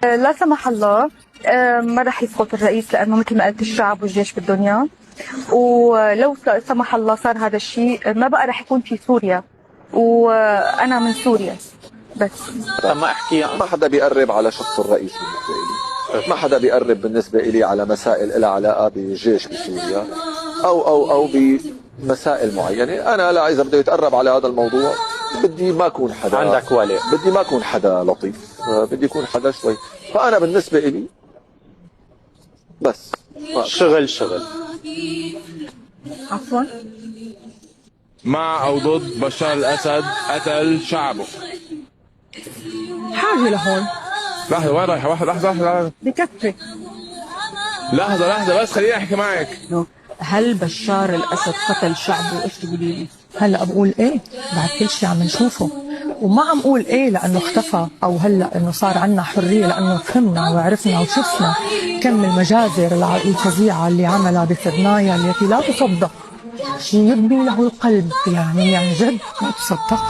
لا سمح الله، ما راح يسقط الرئيس لانه مثل ما قلت الشعب والجيش بالدنيا. ولو سمح الله صار هذا الشيء ما بقى راح يكون في سوريا، وانا من سوريا بس. ما احكي ما حدا بيقرب على شخص الرئيس بالنسبه لي، ما حدا بيقرب بالنسبه لي على مسائل لها علاقه بالجيش بسوريا او بمسائل معينه. انا لا، اذا بده يتقرب على هذا الموضوع بدي ما اكون حدا عندك ولي، بدي ما اكون حدا لطيف، بدي يكون حدا شوي. فانا بالنسبه لي بس شغل. عفوا. مع أو ضد بشار الأسد قتل شعبه؟ حاجه لهون لحظة، وين رايحة؟ لحظة بكفي. لحظة بس خليني أحكي معك. هل بشار الأسد قتل شعبه؟ ايش تقولي لي؟ هلا بقول ايه بعد كل شيء عم نشوفه، وما عم اقول ايه لانه اختفى او هلا انه صار عنا حريه، لانه فهمنا وعرفنا وشفنا كم المجازر الفظيعه اللي عملها بثرنايا التي لا تصدق، شيء يبني له القلب، يعني عن جد ما تصدق.